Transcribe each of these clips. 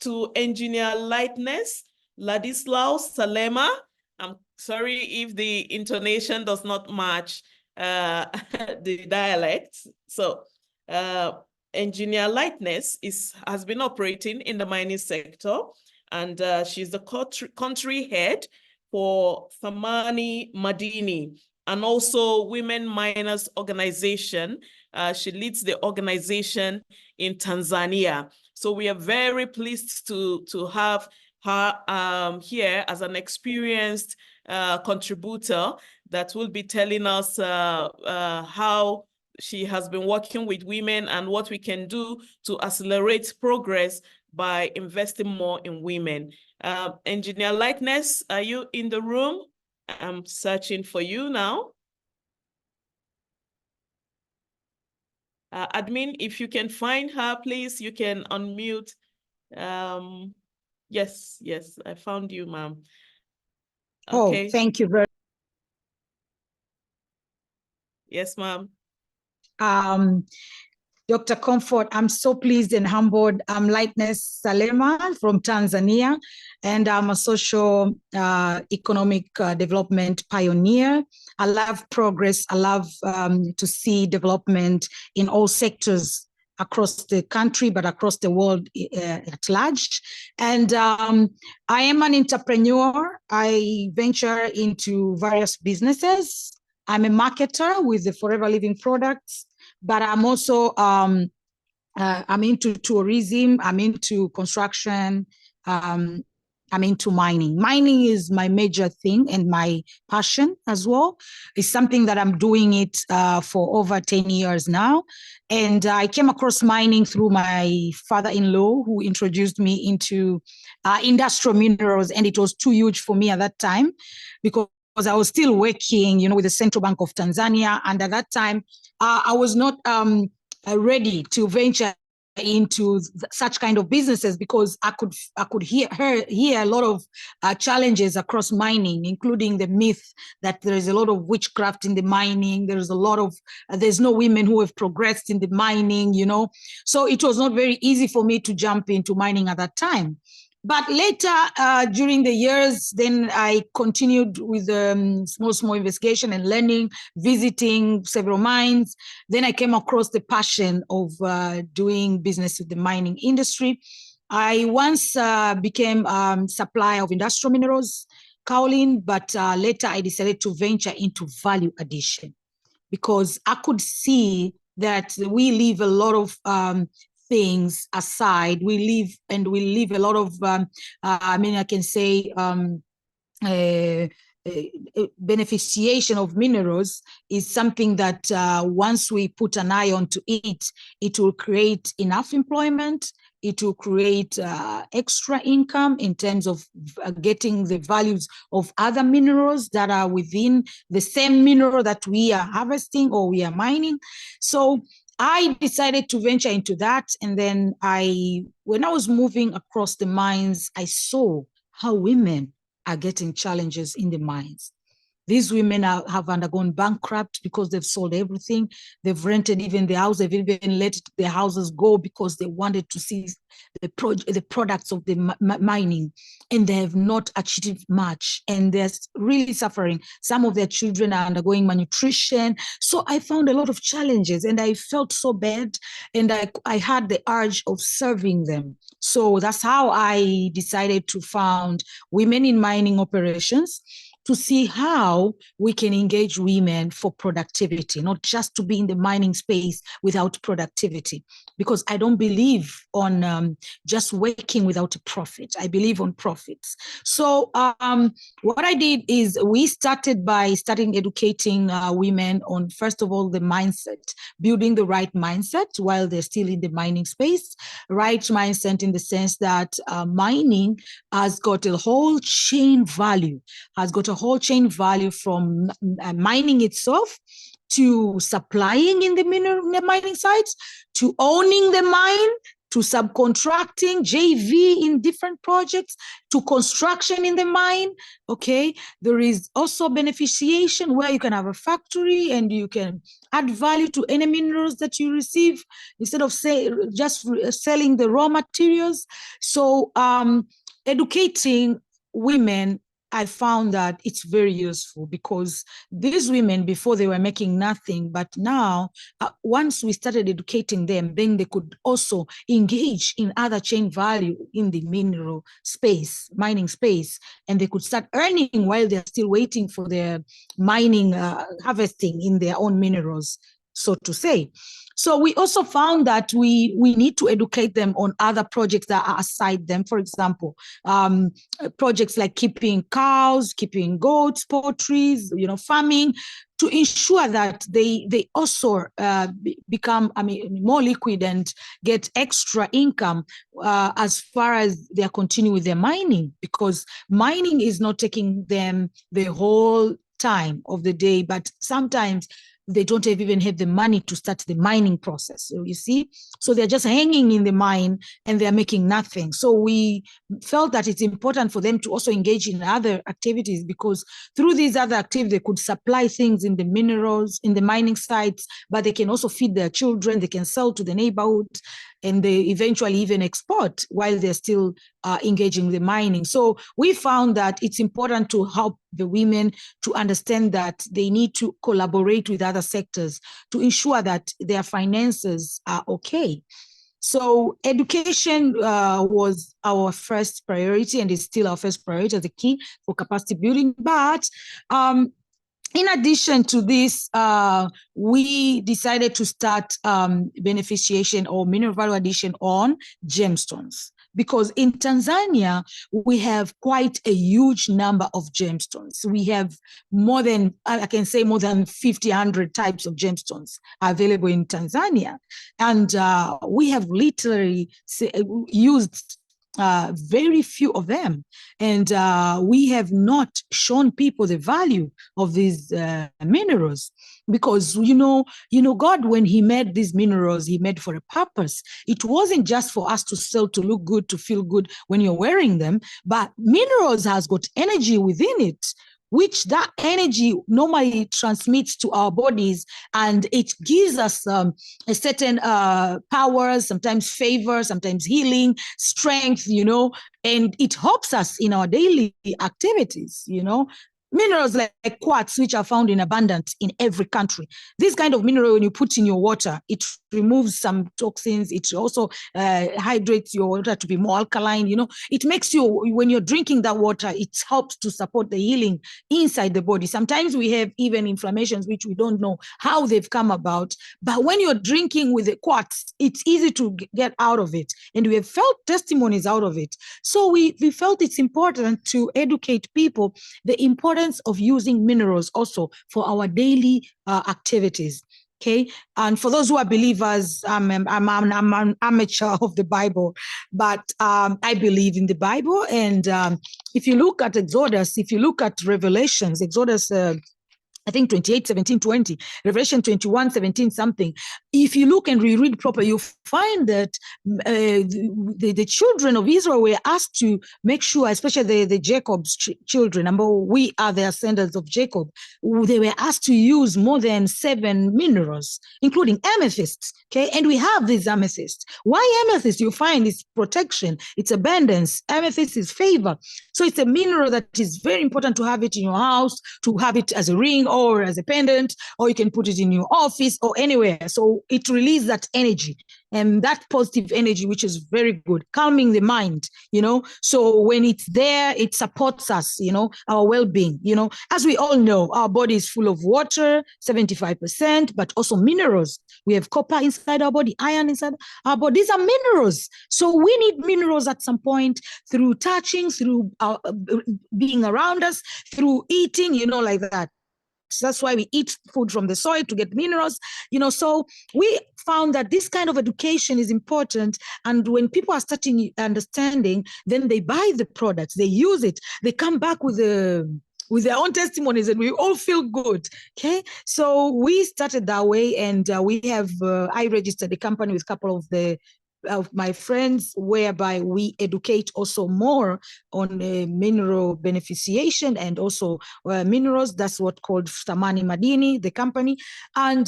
to Engineer Lightness, Ladislaus Salema. I'm sorry if the intonation does not match the dialect. So Engineer Lightness has been operating in the mining sector, and she's the country head for Thamani Madini, and also Women Miners Organization. She leads the organization in Tanzania. So we are very pleased to have her here as an experienced contributor that will be telling us how she has been working with women and what we can do to accelerate progress by investing more in women. Engineer Lightness, are you in the room? I'm searching for you now. Admin, if you can find her, please, you can unmute. Yes, I found you, ma'am. Okay. Oh, thank you very much. Yes, ma'am. Dr. Comfort, I'm so pleased and humbled. I'm Lightness Salema from Tanzania, and I'm a social economic development pioneer. I love progress. I love to see development in all sectors across the country, but across the world at large. And I am an entrepreneur. I venture into various businesses. I'm a marketer with the Forever Living products, but I'm also, I'm into tourism, I'm into construction, I'm into mining. Mining is my major thing and my passion as well. It's something that I'm doing it for over 10 years now. And I came across mining through my father-in-law, who introduced me into industrial minerals. And it was too huge for me at that time because I was still working, with the Central Bank of Tanzania. And at that time, I was not ready to venture into such kind of businesses because I could hear a lot of challenges across mining, including the myth that there is a lot of witchcraft in the mining. There's no women who have progressed in the mining, So it was not very easy for me to jump into mining at that time. But later, during the years, then I continued with small investigation and learning, visiting several mines. Then I came across the passion of doing business with the mining industry. I once became supplier of industrial minerals, kaolin, but later I decided to venture into value addition because I could see that we leave a lot of things aside. We leave a lot of, I can say, beneficiation of minerals is something that once we put an eye onto it, it will create enough employment. It will create extra income in terms of getting the values of other minerals that are within the same mineral that we are harvesting or we are mining. So I decided to venture into that. And then when I was moving across the mines, I saw how women are getting challenges in the mines. These women have undergone bankrupt because they've sold everything. They've rented even the house. They've even let their houses go because they wanted to see the products of the mining, and they have not achieved much. And they're really suffering. Some of their children are undergoing malnutrition. So I found a lot of challenges, and I felt so bad. And I had the urge of serving them. So that's how I decided to found Women in Mining Operations, to see how we can engage women for productivity, not just to be in the mining space without productivity, because I don't believe on just working without a profit. I believe on profits. So what I did is we started by educating women on, first of all, the mindset, building the right mindset while they're still in the mining space. Right mindset in the sense that mining has got a whole chain value, from mining itself to supplying in the mining sites, to owning the mine, to subcontracting, JV in different projects, to construction in the mine, okay? There is also beneficiation, where you can have a factory and you can add value to any minerals that you receive instead of just selling the raw materials. So educating women, I found that it's very useful, because these women, before, they were making nothing, but now once we started educating them, then they could also engage in other chain value in the mineral space, mining space, and they could start earning while they're still waiting for their mining, harvesting in their own minerals, so to say. So we also found that we need to educate them on other projects that are aside them. For example, projects like keeping cows, keeping goats, poultry, farming, to ensure that they also become, more liquid and get extra income as far as they are continuing with their mining, because mining is not taking them the whole time of the day, but sometimes they don't even have the money to start the mining process. So you see, so they're just hanging in the mine and they're making nothing. So we felt that it's important for them to also engage in other activities, because through these other activities, they could supply things in the minerals, in the mining sites, but they can also feed their children, they can sell to the neighborhood, and they eventually even export while they're still engaging in the mining. So we found that it's important to help the women to understand that they need to collaborate with other sectors to ensure that their finances are okay. So education was our first priority, and is still our first priority as a key for capacity building. But in addition to this, we decided to start beneficiation or mineral value addition on gemstones, because in Tanzania, we have quite a huge number of gemstones. We have more than, I can say, more than 100 types of gemstones available in Tanzania. And we have literally used very few of them. And we have not shown people the value of these minerals, because, God, when he made these minerals, he made for a purpose. It wasn't just for us to sell, to look good, to feel good when you're wearing them, but minerals has got energy within it, which that energy normally transmits to our bodies, and it gives us a certain powers, sometimes favor, sometimes healing, strength, and it helps us in our daily activities, Minerals like quartz, which are found in abundance in every country. This kind of mineral, when you put in your water, it removes some toxins. It also hydrates your water to be more alkaline. It makes you, when you're drinking that water, it helps to support the healing inside the body. Sometimes we have even inflammations, which we don't know how they've come about. But when you're drinking with the quartz, it's easy to get out of it. And we have felt testimonies out of it. So we felt it's important to educate people the importance of using minerals also for our daily activities. Okay, and for those who are believers, I'm an amateur of the Bible, but I believe in the Bible. And if you look at Exodus, if you look at Revelations, Exodus, I think 28, 17, 20, Revelation 21, 17, something. If you look and reread properly, you find that the children of Israel were asked to make sure, especially the Jacob's children, we are the ascendants of Jacob, they were asked to use more than 7 minerals, including amethysts. Okay, and we have these amethysts. Why amethyst? You find it's protection, it's abundance. Amethyst is favor. So it's a mineral that is very important to have it in your house, to have it as a ring or as a pendant, or you can put it in your office or anywhere. So it releases that energy, and that positive energy, which is very good, calming the mind, So when it's there, it supports us, our well-being, As we all know, our body is full of water, 75%, but also minerals. We have copper inside our body, iron inside our body. These are minerals. So we need minerals at some point, through touching, through being around us, through eating, like that. So that's why we eat food from the soil to get minerals, So we found that this kind of education is important. And when people are starting understanding, then they buy the products, they use it, they come back with their own testimonies, and we all feel good. Okay, so we started that way, and we have I registered a company with a couple of the of my friends, whereby we educate also more on mineral beneficiation and also minerals. That's what called Thamani Madini, the company. And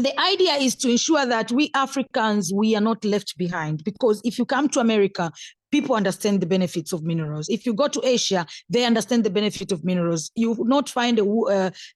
the idea is to ensure that we Africans, we are not left behind, because if you come to America, people understand the benefits of minerals. If you go to Asia, they understand the benefit of minerals. You will not find a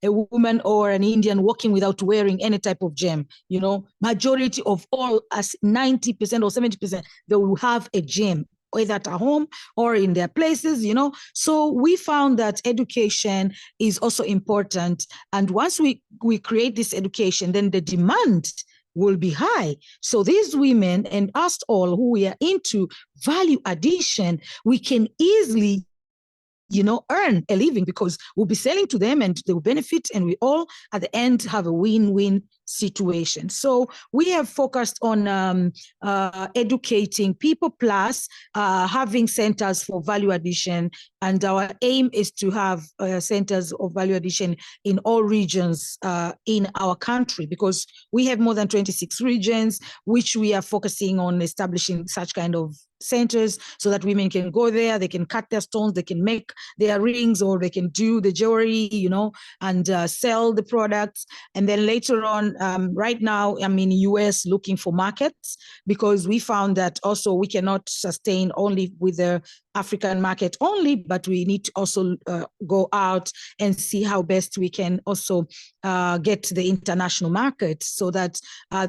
woman or an Indian walking without wearing any type of gem. You know, majority of all, as 90% or 70%, they will have a gem, whether at home or in their places, you know. So we found that education is also important. And once we create this education, then the demand will be high. So these women and us all who we are into value addition, we can easily, you know, earn a living, because we'll be selling to them and they will benefit, and we all at the end have a win-win situation. So we have focused on educating people, plus having centers for value addition. And our aim is to have centers of value addition in all regions in our country, because we have more than 26 regions, which we are focusing on establishing such kind of centers, so that women can go there, they can cut their stones, they can make their rings, or they can do the jewelry, you know, and sell the products. And then later on, right now, I'm in the US looking for markets, because we found that also we cannot sustain only with the African market only, but we need to also go out and see how best we can also get to the international market, so that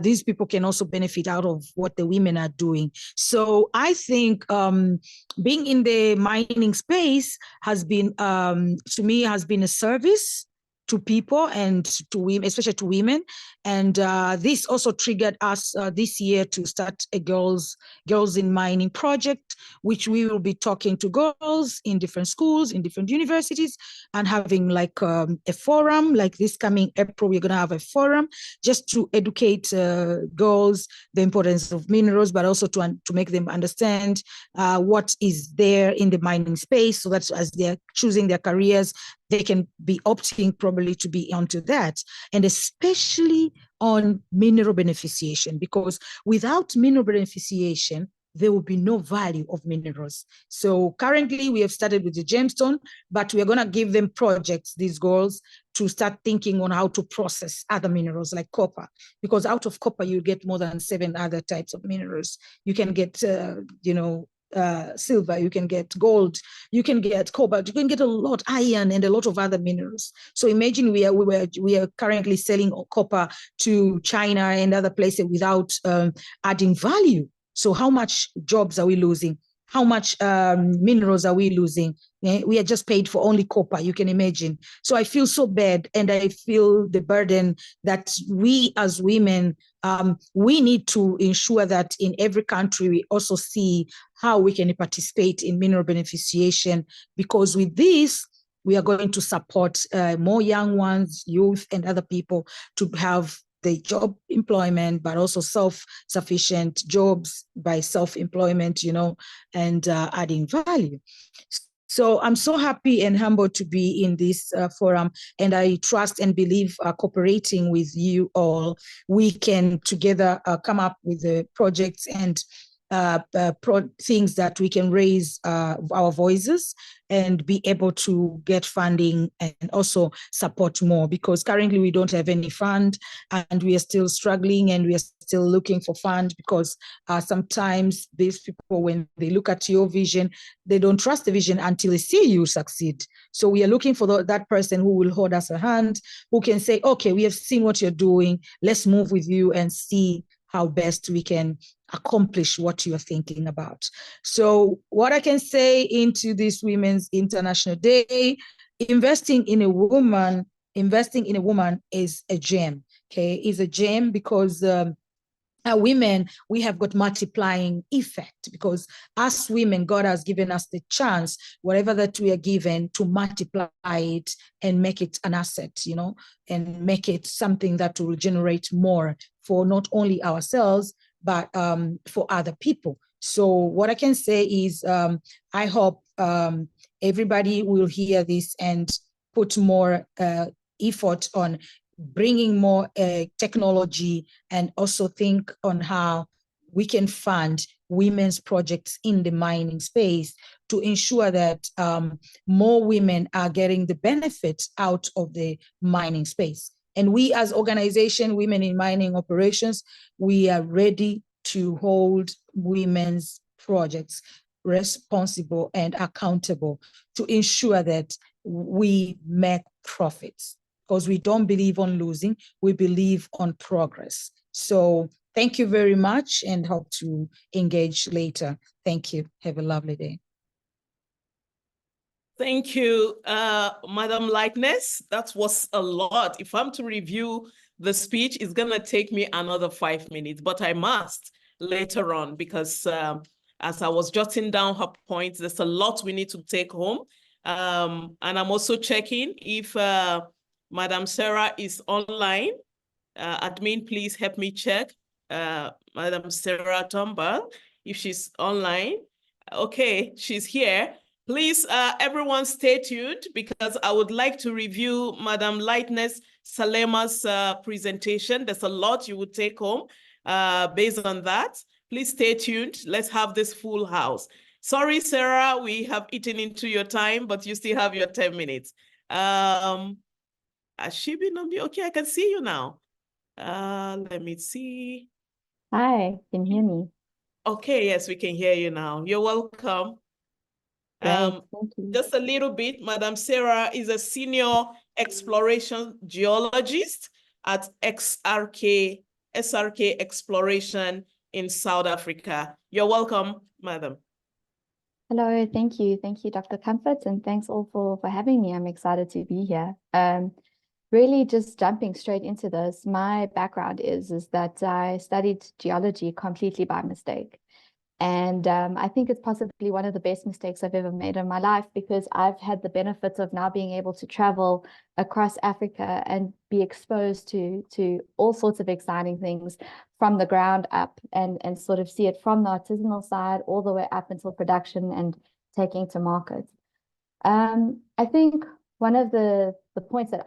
these people can also benefit out of what the women are doing. So I think being in the mining space has been, to me, has been a service to people and to women, especially to women. And this also triggered us this year to start a girls in mining project, which we will be talking to girls in different schools, in different universities, and having like a forum. Like this coming April, we're going to have a forum just to educate girls the importance of minerals, but also to make them understand what is there in the mining space, so that as they're choosing their careers, they can be opting probably to be onto that. And especially on mineral beneficiation, because without mineral beneficiation, there will be no value of minerals. So currently we have started with the gemstone, but we're going to give them projects, these girls, to start thinking on how to process other minerals like copper, because out of copper, you get more than 7 other types of minerals. You can get, silver, you can get gold, you can get cobalt, you can get a lot, iron, and a lot of other minerals. So imagine we are currently selling copper to China and other places without adding value. So how much jobs are we losing? How much minerals are we losing? We are just paid for only copper, you can imagine. So I feel so bad, and I feel the burden that we as women, we need to ensure that in every country we also see how we can participate in mineral beneficiation, because with this, we are going to support more young ones, youth, and other people to have the job employment, but also self-sufficient jobs by self-employment, you know, and adding value. So I'm so happy and humbled to be in this forum, and I trust and believe cooperating with you all, we can together come up with the projects and things that we can raise our voices and be able to get funding and also support more, because currently we don't have any fund and we are still struggling and we are still looking for fund, because sometimes these people, when they look at your vision, they don't trust the vision until they see you succeed. So we are looking for that person who will hold us a hand, who can say, okay, we have seen what you're doing, let's move with you and see how best we can accomplish what you're thinking about. So what I can say into this Women's International Day, investing in a woman is a gem, okay? Is a gem, because women, we have got multiplying effect, because as women, God has given us the chance, whatever that we are given, to multiply it and make it an asset, you know, and make it something that will generate more for not only ourselves, but for other people. So what I can say is, I hope everybody will hear this and put more effort on bringing more technology, and also think on how we can fund women's projects in the mining space to ensure that more women are getting the benefits out of the mining space. And we as organization, Women in Mining Operations, we are ready to hold women's projects responsible and accountable to ensure that we make profits, because we don't believe on losing, we believe on progress. So thank you very much, and hope to engage later. Thank you. Have a lovely day. Thank you, Madam Lightness. That was a lot. If I'm to review the speech, it's going to take me another 5 minutes, but I must later on, because as I was jotting down her points, there's a lot we need to take home. And I'm also checking if Madam Sarah is online. Admin, please help me check Madam Sarah Tombal, if she's online. Okay, she's here. Please, everyone stay tuned, because I would like to review Madam Lightness Salema's presentation. There's a lot you would take home based on that. Please stay tuned. Let's have this full house. Sorry, Sarah, we have eaten into your time, but you still have your 10 minutes. Has she been on the, okay, I can see you now. Let me see. Hi, can you hear me? Okay, yes, we can hear you now. You're welcome. Great, thank you. Just a little bit, Madam Sarah is a senior exploration geologist at SRK Exploration in South Africa. You're welcome, Madam. Hello, thank you. Thank you, Dr. Comfort, and thanks all for having me. I'm excited to be here. Really just jumping straight into this, my background is that I studied geology completely by mistake. And I think it's possibly one of the best mistakes I've ever made in my life, because I've had the benefits of now being able to travel across Africa and be exposed to all sorts of exciting things from the ground up, and sort of see it from the artisanal side all the way up until production and taking to market. I think one of the points that